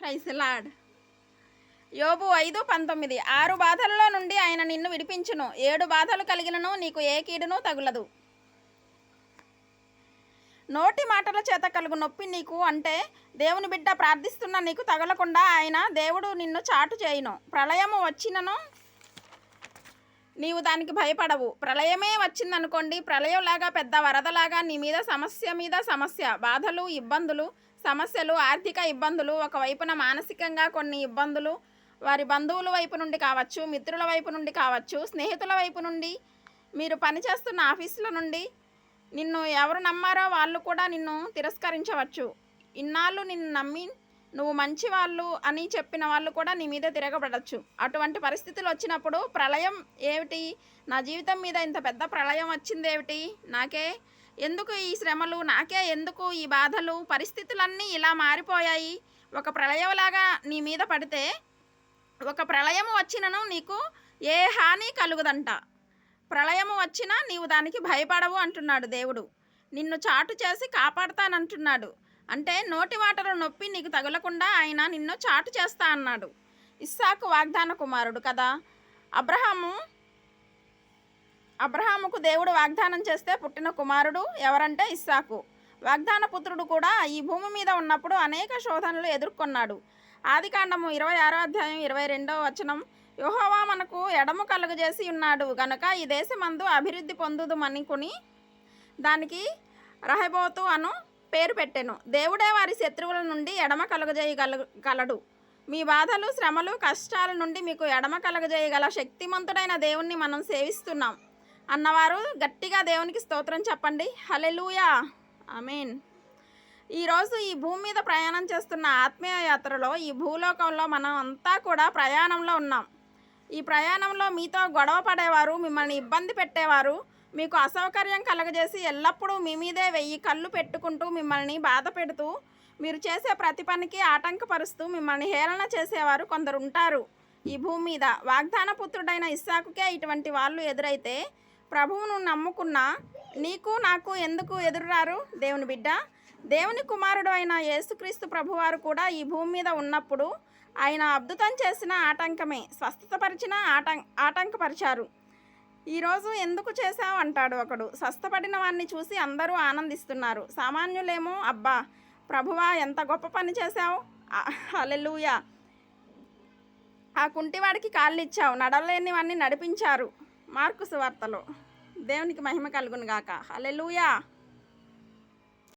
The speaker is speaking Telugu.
Praise lord. యోబు 5:19. 6 బాధలలో నుండి ఆయన నిన్ను విడిపించును, 7 బాధలు కలిగినను నీకు ఏ కీడును తగులదు. నోటి మాటల చేత కలుగు నొప్పి నీకు అంటే దేవుని బిడ్డ ప్రార్థిస్తున్న నీకు తగలకుండా ఆయన దేవుడు నిన్ను చాటు చేయును. ప్రళయము వచ్చినను నీవు దానికి భయపడవు. ప్రళయమే వచ్చిందనుకోండి, ప్రళయంలాగా పెద్ద వరదలాగా నీ మీద సమస్య, బాధలు, ఇబ్బందులు, సమస్యలు, ఆర్థిక ఇబ్బందులు, ఒకవైపున మానసికంగా కొన్ని ఇబ్బందులు, వారి బంధువుల వైపు నుండి కావచ్చు, మిత్రుల వైపు నుండి కావచ్చు, స్నేహితుల వైపు నుండి, మీరు పనిచేస్తున్న ఆఫీసుల నుండి, నిన్ను ఎవరు నమ్మారో వాళ్ళు కూడా నిన్ను తిరస్కరించవచ్చు. ఇన్నాళ్ళు నిన్ను నమ్మి నువ్వు మంచి వాళ్ళు అని చెప్పిన వాళ్ళు కూడా నీ మీద తిరగబడచ్చు. అటువంటి పరిస్థితులు వచ్చినప్పుడు ప్రళయం ఏమిటి, నా జీవితం మీద ఇంత పెద్ద ప్రళయం వచ్చింది ఏమిటి, నాకే ఎందుకు ఈ శ్రమలు, నాకే ఎందుకు ఈ బాధలు, పరిస్థితులన్నీ ఇలా మారిపోయాయి, ఒక ప్రళయంలాగా నీ మీద పడితే ఒక ప్రళయము వచ్చినను నీకు ఏ హాని కలుగుదంట. ప్రళయము వచ్చినా నీవు దానికి భయపడవు అంటున్నాడు దేవుడు. నిన్ను చాటు చేసి కాపాడుతానంటున్నాడు. అంటే నోటి మాటలు నొప్పి నీకు తగలకుండా ఆయన నిన్ను చాటు చేస్తా అన్నాడు. ఇస్సాకు వాగ్దాన కుమారుడు కదా. అబ్రహాముకు దేవుడు వాగ్దానం చేస్తే పుట్టిన కుమారుడు ఎవరంటే ఇస్సాకు. వాగ్దాన పుత్రుడు కూడా ఈ భూమి మీద ఉన్నప్పుడు అనేక శోధనలు ఎదుర్కొన్నాడు. ఆదికాండము 26:22 యెహోవా మనకు ఎడము కలుగజేసి ఉన్నాడు గనుక ఈ దేశమందు అభివృద్ధి పొందుదుమనుకుని దానికి రహబోతు అను పేరు పెట్టెను. దేవుడే వారి శత్రువుల నుండి ఎడమ కలుగజేయగలడు. మీ బాధలు, శ్రమలు, కష్టాల నుండి మీకు ఎడమ కలుగజేయగల శక్తిమంతుడైన దేవుణ్ణి మనం సేవిస్తున్నాం అన్నవారు గట్టిగా దేవునికి స్తోత్రం చెప్పండి. హల్లెలూయా, ఆమేన్. ఈరోజు ఈ భూమి మీద ప్రయాణం చేస్తున్న ఆత్మీయ యాత్రలో ఈ భూలోకంలో మనం అంతా కూడా ప్రయాణంలో ఉన్నాం. ఈ ప్రయాణంలో మీతో గొడవ పడేవారు, మిమ్మల్ని ఇబ్బంది పెట్టేవారు, మీకు అసౌకర్యం కలగజేసి ఎల్లప్పుడూ మీ మీదే 1000 కళ్ళు పెట్టుకుంటూ మిమ్మల్ని బాధ పెడుతూ, మీరు చేసే ప్రతి పనికి ఆటంకపరుస్తూ మిమ్మల్ని హేళన చేసేవారు కొందరు ఉంటారు ఈ భూమి మీద. వాగ్దాన పుత్రుడైన ఇస్సాకుకే ఇటువంటి వాళ్ళు ఎదురైతే ప్రభువును నమ్ముకున్న నీకు నాకు ఎందుకు ఎదురురారు దేవుని బిడ్డ? దేవుని కుమారుడు అయిన యేసుక్రీస్తు ప్రభువారు కూడా ఈ భూమి మీద ఉన్నప్పుడు ఆయన అద్భుతం చేసిన ఆటంకమే, స్వస్థతపరిచిన ఆటంకపరిచారు. ఈరోజు ఎందుకు చేశావు అంటాడు ఒకడు. స్వస్థపడిన వాడిని చూసి అందరూ ఆనందిస్తున్నారు. సామాన్యులేమో అబ్బా ప్రభువా ఎంత గొప్ప పని చేశావు, హల్లెలూయా, ఆ కుంటివాడికి కాళ్ళు ఇచ్చావు, నడవలేని వాడిని నడిపించారు. మార్కు సువార్తలో. దేవునికి మహిమ కలుగును గాక. హల్లెలూయా.